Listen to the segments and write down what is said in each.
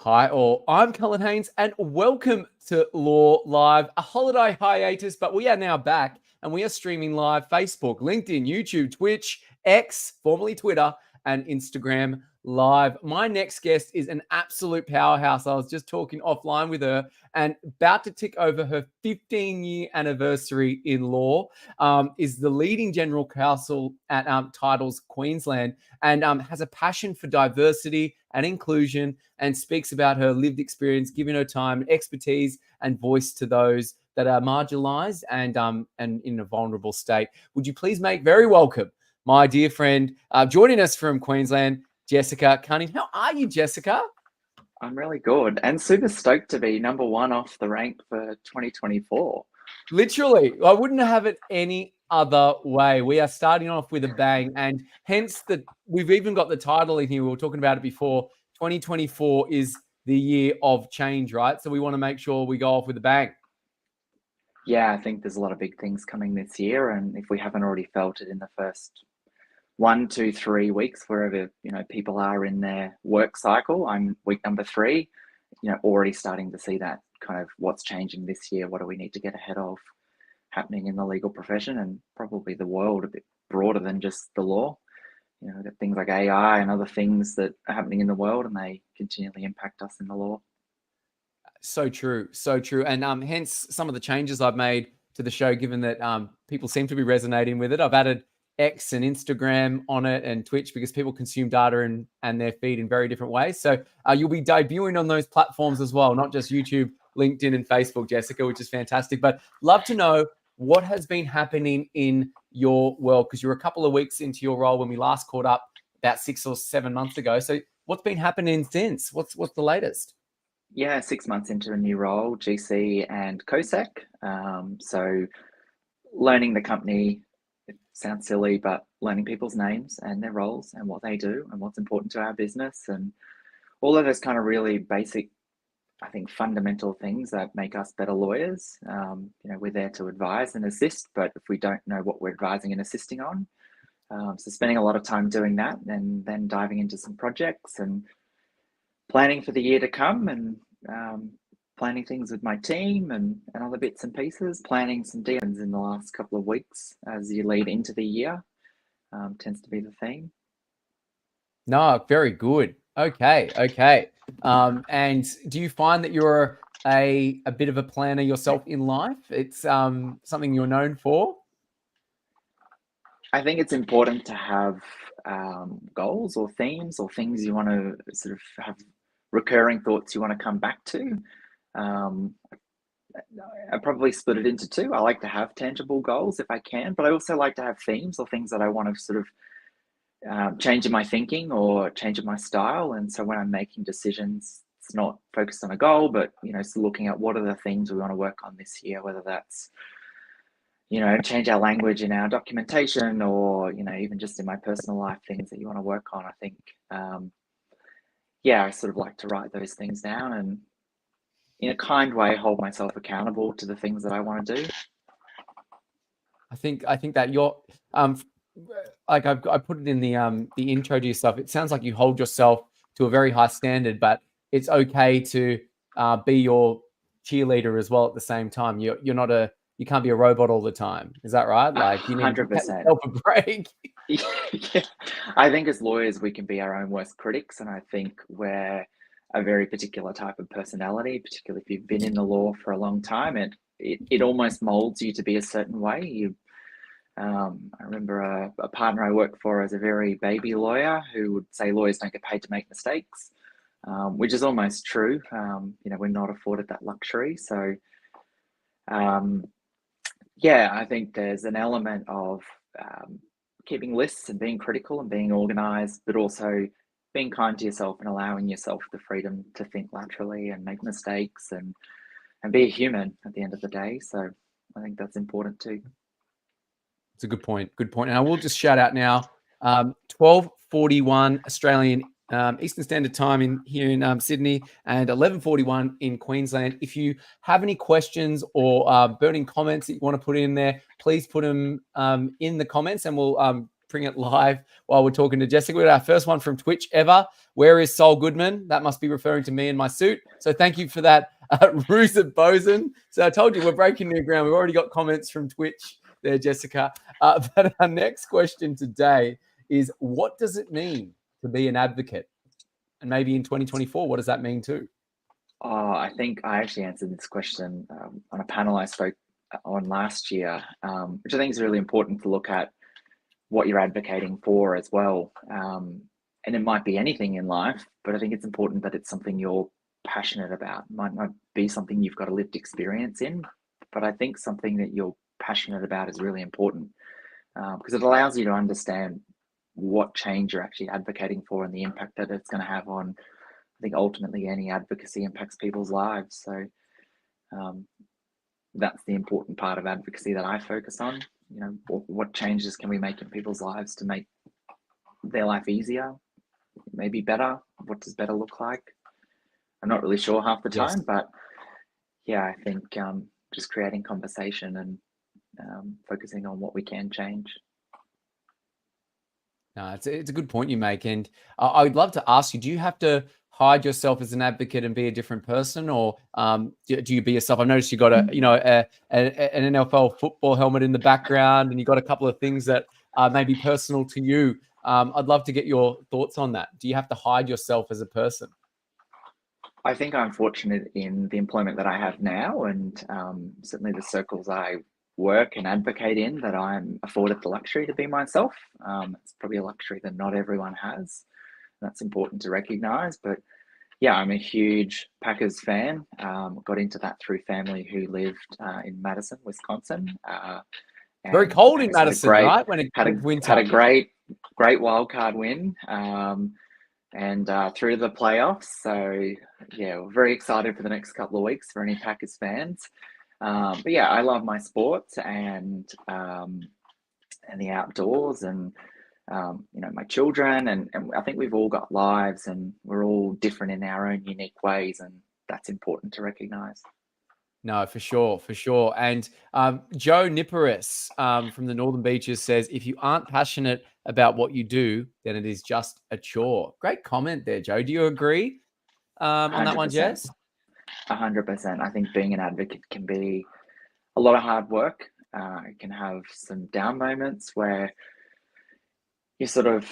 Hi all, I'm Cullen Haynes and welcome to Law Live, a holiday hiatus, but we are now back and we are streaming live Facebook, LinkedIn, YouTube, Twitch, X, formerly Twitter, and Instagram live. My next guest is an absolute powerhouse. I was just talking offline with her and about to tick over her 15-year anniversary in law, is the leading general counsel at Titles Queensland and has a passion for diversity and inclusion and speaks about her lived experience, giving her time, expertise, and voice to those that are marginalised and in a vulnerable state. Would you please make very welcome my dear friend, joining us from Queensland, Jessica Cunning. How are you, Jessica? I'm really good and super stoked to be number one off the rank for 2024. Literally, I wouldn't have it any other way. We are starting off with a bang, and hence we've even got the title in here. We were talking about it before. 2024 is the year of change, right? So we want to make sure we go off with a bang. Yeah, I think there's a lot of big things coming this year, and if we haven't already felt it in the first 1, 2, 3 weeks, wherever people are in their work cycle, I'm week number 3. Already starting to see that kind of what's changing this year. What do we need to get ahead of happening in the legal profession and probably the world a bit broader than just the law. Things like AI and other things that are happening in the world, and they continually impact us in the law. So true, so true. And hence some of the changes I've made to the show, given that people seem to be resonating with it. I've added X and Instagram on it and Twitch because people consume data and their feed in very different ways. So you'll be debuting on those platforms as well, not just YouTube, LinkedIn, and Facebook, Jessica, which is fantastic. But love to know what has been happening in your world, because you're a couple of weeks into your role when we last caught up about 6 or 7 months ago. So what's been happening since? What's the latest? Yeah, 6 months into a new role, GC and COSAC. So learning the company, it sounds silly, but learning people's names and their roles and what they do and what's important to our business and all of those kind of really basic, I think, fundamental things that make us better lawyers. We're there to advise and assist, but if we don't know what we're advising and assisting on, so spending a lot of time doing that and then diving into some projects and planning for the year to come and planning things with my team and other bits and pieces, planning some deals in the last couple of weeks as you lead into the year, tends to be the theme. No, very good. Okay. And do you find that you're a bit of a planner yourself in life? It's something you're known for? I think it's important to have goals or themes or things you want to sort of have recurring thoughts you want to come back to. I probably split it into two. I like to have tangible goals if I can, but I also like to have themes or things that I want to sort of change in my thinking or change in my style. And so when I'm making decisions, it's not focused on a goal, but so looking at what are the things we want to work on this year, whether that's change our language in our documentation or even just in my personal life, things that you want to work on. I think I sort of like to write those things down and in a kind way hold myself accountable to the things that I want to do. I think that you're like I put it in the intro to your stuff. It sounds like you hold yourself to a very high standard, but it's okay to be your cheerleader as well at the same time. You can't be a robot all the time. Is that right? Like you need to give yourself a break. Yeah. I think as lawyers, we can be our own worst critics. And I think we're a very particular type of personality, particularly if you've been in the law for a long time. It almost molds you to be a certain way. I remember a partner I worked for as a very baby lawyer who would say lawyers don't get paid to make mistakes, which is almost true. We're not afforded that luxury. So, I think there's an element of keeping lists and being critical and being organized, but also being kind to yourself and allowing yourself the freedom to think laterally and make mistakes and be a human at the end of the day. So I think that's important too. It's a good point. Good point. And I will just shout out now, 12:41 Australian Eastern Standard Time here in Sydney and 11:41 in Queensland. If you have any questions or burning comments that you want to put in there, please put them in the comments and we'll bring it live while we're talking to Jessica. We got our first one from Twitch ever. Where is Sol Goodman? That must be referring to me in my suit. So thank you for that, Rusa Boson. So I told you we're breaking new ground. We've already got comments from Twitch there, Jessica. But our next question today is, what does it mean to be an advocate? And maybe in 2024, what does that mean too? Oh, I think I actually answered this question on a panel I spoke on last year, which I think is really important to look at what you're advocating for as well. And it might be anything in life, but I think it's important that it's something you're passionate about. It might not be something you've got a lived experience in, but I think something that you're passionate about is really important because it allows you to understand what change you're actually advocating for and the impact that it's going to have on, I think ultimately any advocacy impacts people's lives. So that's the important part of advocacy that I focus on. You know, what changes can we make in people's lives to make their life easier, maybe better? What does better look like? I'm not really sure half the time, but yeah, I think just creating conversation and focusing on what we can change. No, it's a good point you make. And I'd love to ask you, do you have to hide yourself as an advocate and be a different person, or do you be yourself? I've noticed you got an NFL football helmet in the background, and you got a couple of things that may be personal to you. I'd love to get your thoughts on that. Do you have to hide yourself as a person? I think I'm fortunate in the employment that I have now, and certainly the circles I work and advocate in, that I'm afforded the luxury to be myself. It's probably a luxury that not everyone has. That's important to recognize. But yeah, I'm a huge Packers fan. Got into that through family who lived in Madison, Wisconsin. Very cold in Madison, right? When it had a great wild card win. And through the playoffs. So yeah, we're very excited for the next couple of weeks for any Packers fans. But yeah, I love my sports and the outdoors and my children, and I think we've all got lives and we're all different in our own unique ways, and that's important to recognize. No, for sure. And Joe Niparis from the Northern Beaches says, if you aren't passionate about what you do, then it is just a chore. Great comment there, Joe. Do you agree on that one, Jess? 100%. I think being an advocate can be a lot of hard work. It can have some down moments where you sort of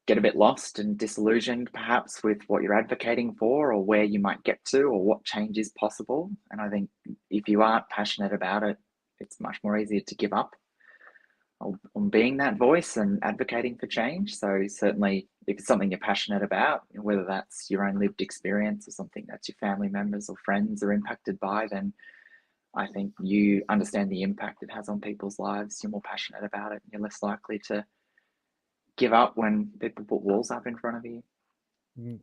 get a bit lost and disillusioned perhaps with what you're advocating for or where you might get to or what change is possible. And I think if you aren't passionate about it, it's much more easier to give up on being that voice and advocating for change. So certainly if it's something you're passionate about, whether that's your own lived experience or something that's your family members or friends are impacted by, then I think you understand the impact it has on people's lives. You're more passionate about it. And you're less likely to give up when people put walls up in front of you.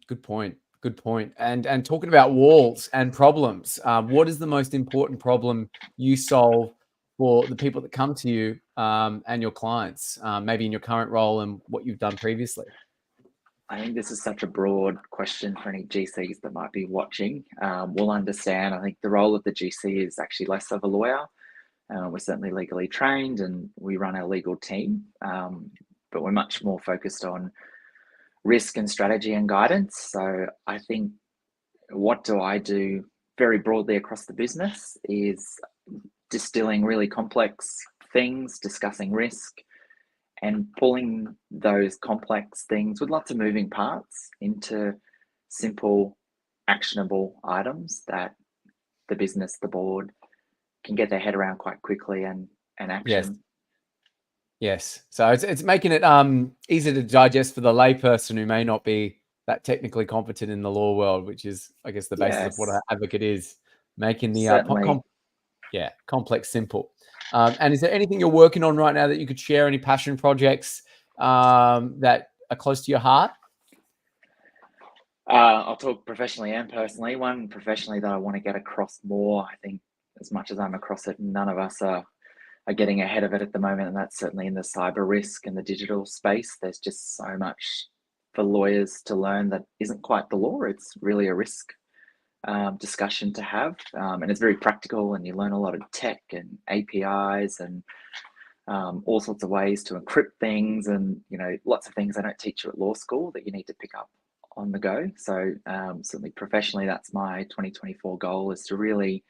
Good point. And talking about walls and problems, what is the most important problem you solve for the people that come to you and your clients, maybe in your current role and what you've done previously? I think this is such a broad question for any GCs that might be watching. We'll understand. I think the role of the GC is actually less of a lawyer. We're certainly legally trained and we run our legal team, but we're much more focused on risk and strategy and guidance. So I think what do I do very broadly across the business is distilling really complex things, discussing risk, and pulling those complex things with lots of moving parts into simple, actionable items that the business, the board can get their head around quite quickly and action. Yes. So it's making it easy to digest for the layperson who may not be that technically competent in the law world, which is, I guess, the basis of what an advocate is, making the complex simple. And is there anything you're working on right now that you could share? Any passion projects that are close to your heart? I'll talk professionally and personally. One professionally that I want to get across more. I think as much as I'm across it, none of us are getting ahead of it at the moment, and that's certainly in the cyber risk and the digital space. There's just so much for lawyers to learn that isn't quite the law. It's really a risk discussion to have, and it's very practical, and you learn a lot of tech and APIs and all sorts of ways to encrypt things, and lots of things they don't teach you at law school that you need to pick up on the go. So certainly professionally, that's my 2024 goal, is to really,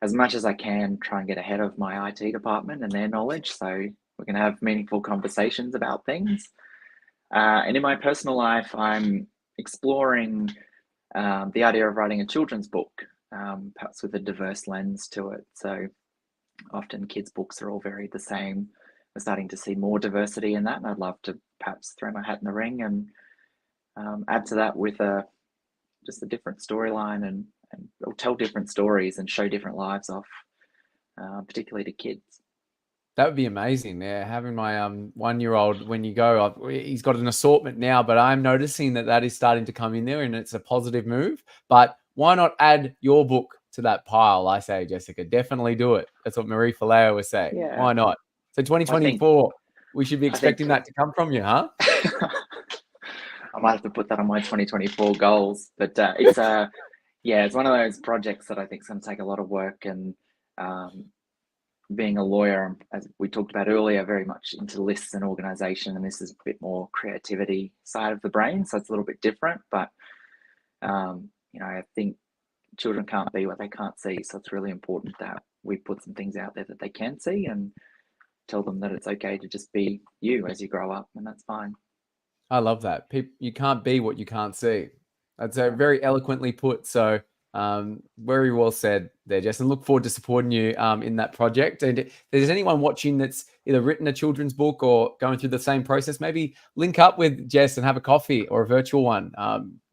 as much as I can, try and get ahead of my IT department and their knowledge, so we can have meaningful conversations about things. And in my personal life, I'm exploring the idea of writing a children's book, perhaps with a diverse lens to it. So often kids' books are all very the same. We're starting to see more diversity in that, and I'd love to perhaps throw my hat in the ring and add to that with just a different storyline, and or tell different stories and show different lives off, particularly to kids. That would be amazing. Yeah, having my 1-year-old, when you go, he's got an assortment now, but I'm noticing that is starting to come in there, and it's a positive move. But why not add your book to that pile? I say, Jessica, definitely do it. That's what Marie Faleo was saying. Yeah. Why not? So 2024, we should be expecting that to come from you, huh? I might have to put that on my 2024 goals, but it's it's one of those projects that I think is going to take a lot of work. And being a lawyer, as we talked about earlier, very much into lists and organization, and this is a bit more creativity side of the brain, so it's a little bit different. But I think children can't be what they can't see, so it's really important that we put some things out there that they can see, and tell them that it's okay to just be you as you grow up, and that's fine. I love that. You can't be what you can't see. That's very eloquently put. So very well said there, Jess, and look forward to supporting you in that project. And if there's anyone watching that's either written a children's book or going through the same process, maybe link up with Jess and have a coffee or a virtual one.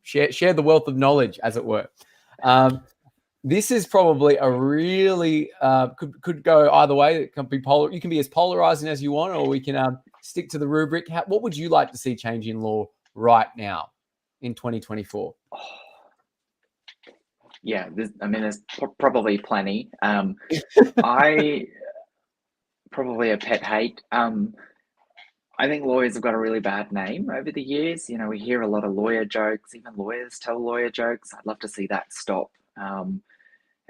Share the wealth of knowledge, as it were. This is probably a really could go either way. It can be you can be as polarizing as you want, or we can stick to the rubric. What would you like to see change in law right now in 2024? Yeah, there's probably plenty. I probably a pet hate. I think lawyers have got a really bad name over the years. We hear a lot of lawyer jokes. Even lawyers tell lawyer jokes. I'd love to see that stop. And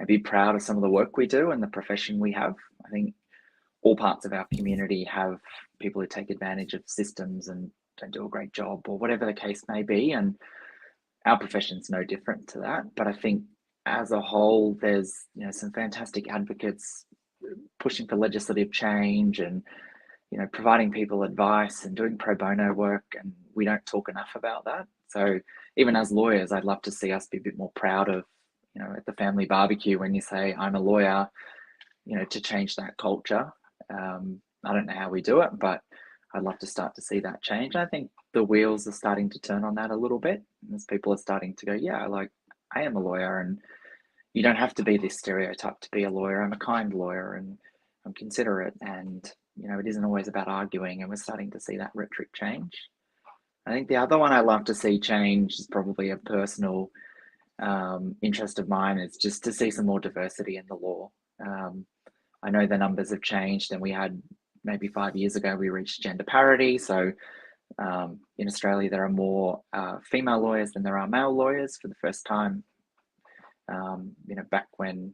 be proud of some of the work we do and the profession we have. I think all parts of our community have people who take advantage of systems and don't do a great job, or whatever the case may be. And our profession's no different to that. But I think as a whole, there's some fantastic advocates pushing for legislative change, and providing people advice and doing pro bono work, and we don't talk enough about that. So even as lawyers, I'd love to see us be a bit more proud of, at the family barbecue, when you say I'm a lawyer, to change that culture. I don't know how we do it, but I'd love to start to see that change. I think the wheels are starting to turn on that a little bit, as people are starting to go, yeah, like, I am a lawyer, and you don't have to be this stereotype to be a lawyer. I'm a kind lawyer, and I'm considerate, and it isn't always about arguing, and we're starting to see that rhetoric change. I think the other one I love to see change is probably a personal interest of mine, is just to see some more diversity in the law. I know the numbers have changed, and we had maybe 5 years ago, we reached gender parity. So in Australia, there are more female lawyers than there are male lawyers for the first time. Back when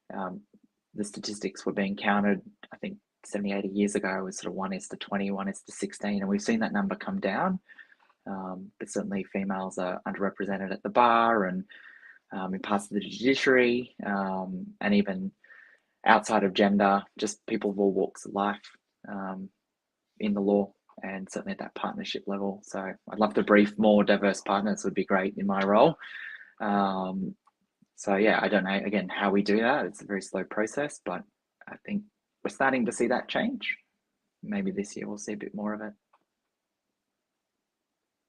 the statistics were being counted, I think 70, 80 years ago, it was sort of 1:20, 1:16, and we've seen that number come down. But certainly females are underrepresented at the bar, and in parts of the judiciary, and even outside of gender, just people of all walks of life in the law, and certainly at that partnership level. So I'd love to brief more diverse partners, would be great in my role. So yeah, I don't know, again, how we do that. It's a very slow process, but I think we're starting to see that change. Maybe this year we'll see a bit more of it.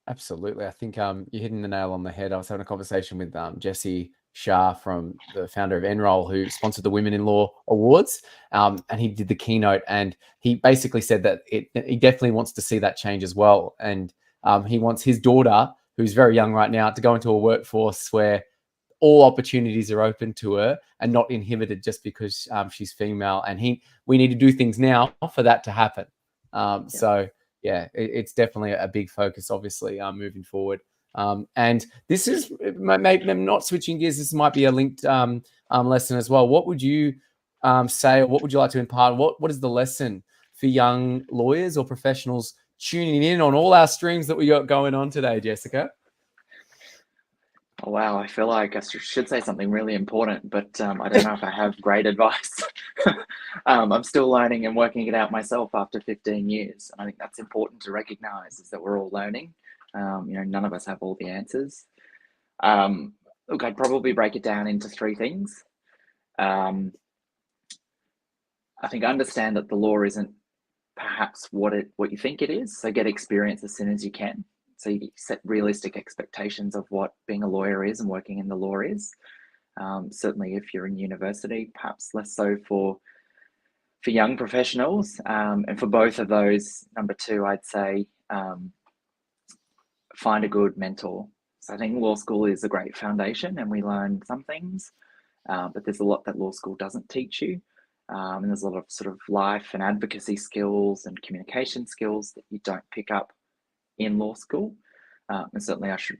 Absolutely. I think you're hitting the nail on the head. I was having a conversation with Jesse Shah, from the founder of Enroll, who sponsored the Women in Law Awards, and he did the keynote, and he basically said that he definitely wants to see that change as well. And he wants his daughter, who's very young right now, to go into a workforce where all opportunities are open to her and not inhibited just because she's female. And we need to do things now for that to happen. So yeah, it's definitely a big focus, obviously, moving forward. And this is maybe I'm not switching gears. This might be a linked lesson as well. What would you say, or what would you like to impart? What is the lesson for young lawyers or professionals tuning in on all our streams that we got going on today, Jessica? Oh, wow, I feel like I should say something really important, but I don't know if I have great advice. I'm still learning and working it out myself after 15 years. And I think that's important to recognize, is that we're all learning. None of us have all the answers. Look, I'd probably break it down into three things. I think understand that the law isn't perhaps what you think it is. So get experience as soon as you can. So you set realistic expectations of what being a lawyer is and working in the law is. Certainly if you're in university, perhaps less so for young professionals. And for both of those, number two, I'd say find a good mentor. So I think law school is a great foundation and we learn some things, but there's a lot that law school doesn't teach you. And there's a lot of sort of life and advocacy skills and communication skills that you don't pick up in law school. And certainly I should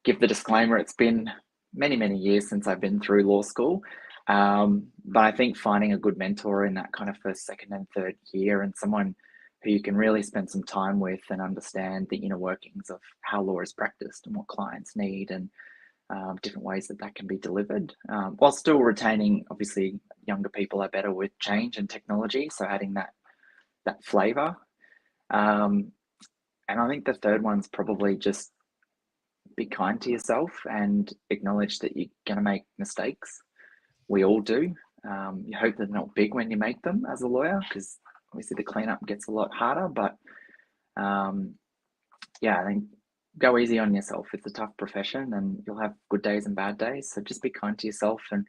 give the disclaimer, it's been many, many years since I've been through law school. But I think finding a good mentor in that kind of first, second and third year, and someone who you can really spend some time with and understand the inner workings of how law is practiced and what clients need, and different ways that can be delivered, while still retaining, obviously younger people are better with change and technology, so adding that flavor. And I think the third one's probably just be kind to yourself and acknowledge that you're going to make mistakes. We all do. You hope they're not big when you make them as a lawyer, because obviously the cleanup gets a lot harder. But I think go easy on yourself. It's a tough profession and you'll have good days and bad days. So just be kind to yourself and,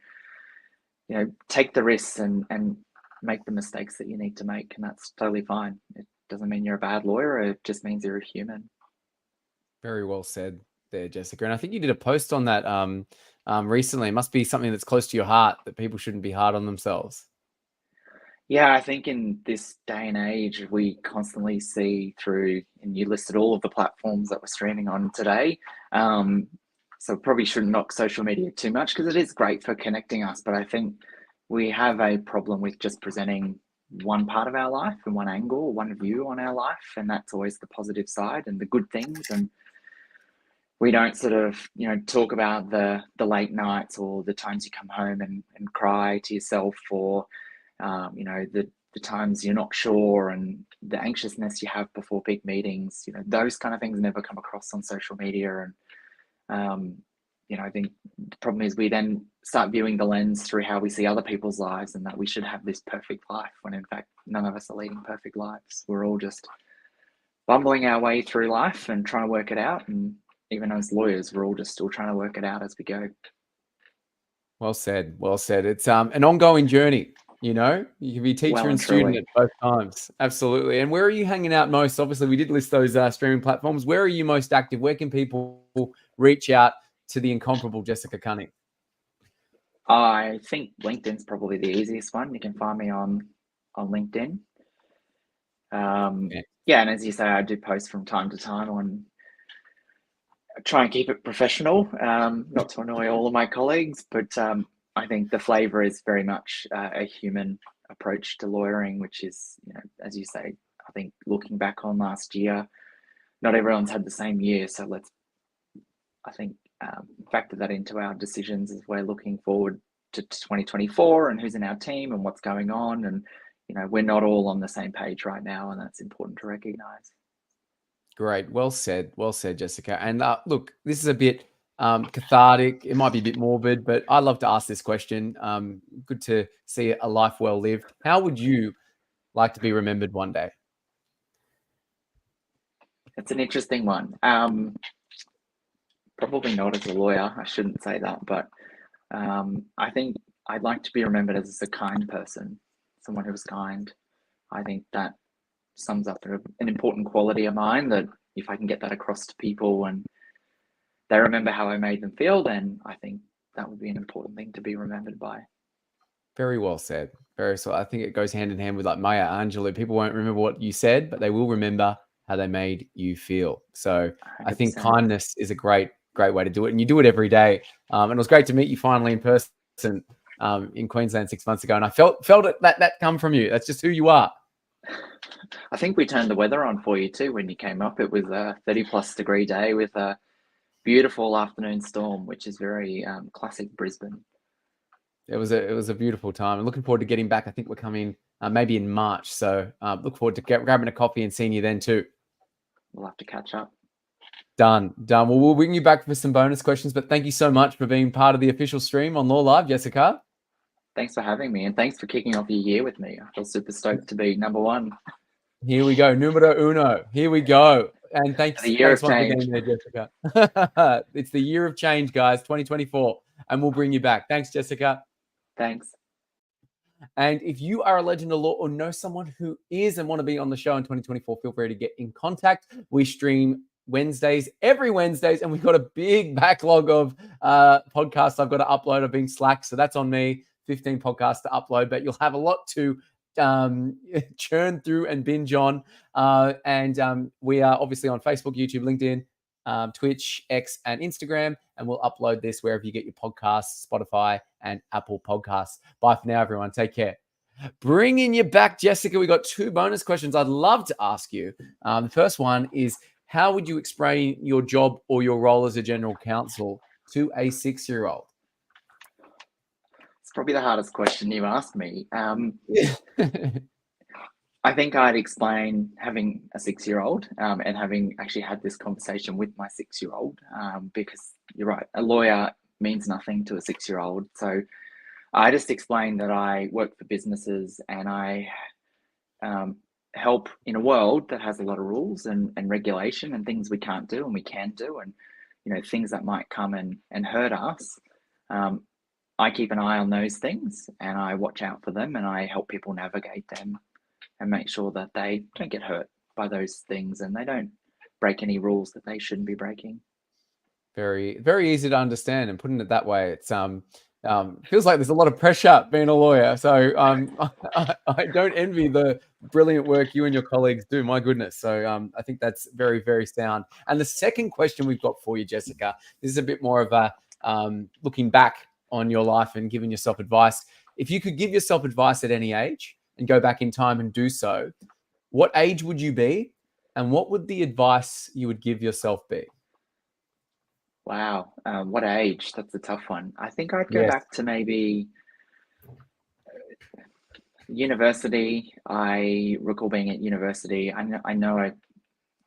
take the risks and make the mistakes that you need to make. And that's totally fine. It doesn't mean you're a bad lawyer. It just means you're a human. Very well said there, Jessica. And I think you did a post on that recently. It must be something that's close to your heart, that people shouldn't be hard on themselves. Yeah, I think in this day and age, we constantly see through, and you listed all of the platforms that we're streaming on today. So probably shouldn't knock social media too much, because it is great for connecting us. But I think we have a problem with just presenting one part of our life and one angle, one view on our life. And that's always the positive side and the good things. And we don't sort of, talk about the late nights or the times you come home and cry to yourself, or, the times you're not sure and the anxiousness you have before big meetings. Those kind of things never come across on social media. And, I think the problem is we then start viewing the lens through how we see other people's lives, and that we should have this perfect life, when in fact, none of us are leading perfect lives. We're all just bumbling our way through life and trying to work it out. And even as lawyers, we're all just still trying to work it out as we go. Well said. Well said. It's an ongoing journey. You can be teacher and student at both times. Absolutely. And where are you hanging out most? Obviously, we did list those streaming platforms. Where are you most active? Where can people reach out to the incomparable Jessica Cunning? I think LinkedIn's probably the easiest one. You can find me on LinkedIn. Yeah, and as you say, I do post from time to time on. Try and keep it professional, not to annoy all of my colleagues, but I think the flavor is very much a human approach to lawyering, which is, as you say, I think looking back on last year, not everyone's had the same year. So let's, I think, factor that into our decisions as we're looking forward to 2024 and who's in our team and what's going on. And, we're not all on the same page right now, and that's important to recognize. Great. Well said. Well said, Jessica. And look, this is a bit cathartic. It might be a bit morbid, but I love to ask this question. Good to see a life well lived. How would you like to be remembered one day? It's an interesting one. Probably not as a lawyer. I shouldn't say that, but I think I'd like to be remembered as a kind person, someone who was kind. I think that sums up an important quality of mine, that if I can get that across to people and they remember how I made them feel, then I think that would be an important thing to be remembered by. Very well said. So I think it goes hand in hand with like Maya Angelou. People won't remember what you said, but they will remember how they made you feel. So 100%. I think kindness is a great way to do it. And you do it every day. And it was great to meet you finally in person in Queensland 6 months ago. And I felt it, that come from you. That's just who you are. I think we turned the weather on for you too when you came up. It was a 30+ degree day with a beautiful afternoon storm, which is very classic Brisbane. It was a beautiful time. I'm looking forward to getting back. I think we're coming maybe in March. So look forward to grabbing a coffee and seeing you then too. We'll have to catch up. Done. Well, we'll bring you back for some bonus questions, but thank you so much for being part of the official stream on Law Live, Jessica. Thanks for having me, and thanks for kicking off your year with me. I feel super stoked to be number one. Here we go. Numero uno. Here we go. And thanks The year of once change. again there, Jessica. It's the year of change, guys, 2024. And we'll bring you back. Thanks, Jessica. Thanks. And if you are a legend of law or know someone who is and want to be on the show in 2024, feel free to get in contact. We stream every Wednesdays, and we've got a big backlog of podcasts I've got to upload. I've been slack, so that's on me. 15 podcasts to upload, but you'll have a lot to churn through and binge on. And we are obviously on Facebook, YouTube, LinkedIn, Twitch, X, and Instagram, and we'll upload this wherever you get your podcasts, Spotify and Apple Podcasts. Bye for now, everyone. Take care. Bringing you back, Jessica, we got 2 bonus questions I'd love to ask you. The first one is, how would you explain your job or your role as a general counsel to a 6-year-old? It's probably the hardest question you've asked me. I think I'd explain having a 6-year-old and having actually had this conversation with my 6-year-old because you're right, a lawyer means nothing to a 6-year-old. So I just explained that I work for businesses and I help in a world that has a lot of rules and regulation and things we can't do and we can do, and things that might come and hurt us. I keep an eye on those things and I watch out for them and I help people navigate them and make sure that they don't get hurt by those things and they don't break any rules that they shouldn't be breaking. Very, very easy to understand, and putting it that way, it's feels like there's a lot of pressure being a lawyer. So I don't envy the brilliant work you and your colleagues do. My goodness. So I think that's very, very sound. And the second question we've got for you, Jessica, this is a bit more of a looking back on your life and giving yourself advice. If you could give yourself advice at any age and go back in time and do so, what age would you be? And what would the advice you would give yourself be? Wow. What age? That's a tough one. I think I'd go back to maybe university. I recall being at university. I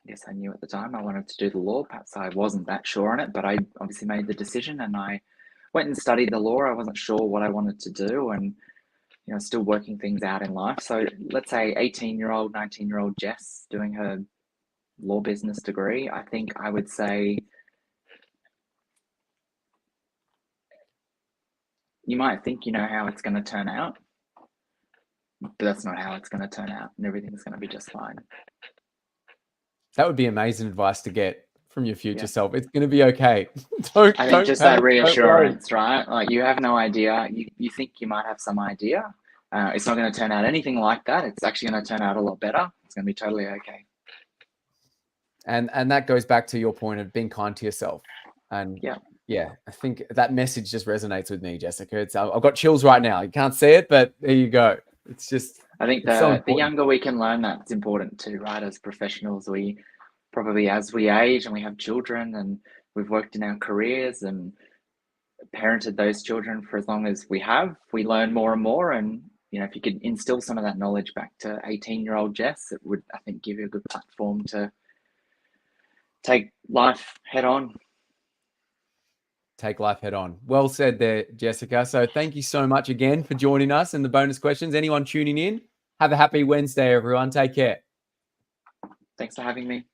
guess I knew at the time I wanted to do the law. Perhaps I wasn't that sure on it, but I obviously made the decision and I went and studied the law. I wasn't sure what I wanted to do and, still working things out in life. So let's say 18-year-old, 19-year-old Jess doing her law business degree. I think I would say, you might think you know how it's going to turn out, but that's not how it's going to turn out, and everything's going to be just fine. That would be amazing advice to get from your future self. It's going to be okay. I think just that reassurance, right? Like, you have no idea. You think you might have some idea. It's not going to turn out anything like that. It's actually going to turn out a lot better. It's going to be totally okay. And that goes back to your point of being kind to yourself. And yeah, I think that message just resonates with me, Jessica. I've got chills right now. You can't see it, but there you go. It's just, I think the younger we can learn that, it's important too, right? As professionals, we probably, as we age and we have children and we've worked in our careers and parented those children for as long as we have, we learn more and more. And, if you could instill some of that knowledge back to 18-year-old Jess, it would, I think, give you a good platform to take life head on. Take life head on. Well said there, Jessica. So thank you so much again for joining us in the bonus questions. Anyone tuning in, have a happy Wednesday, everyone. Take care. Thanks for having me.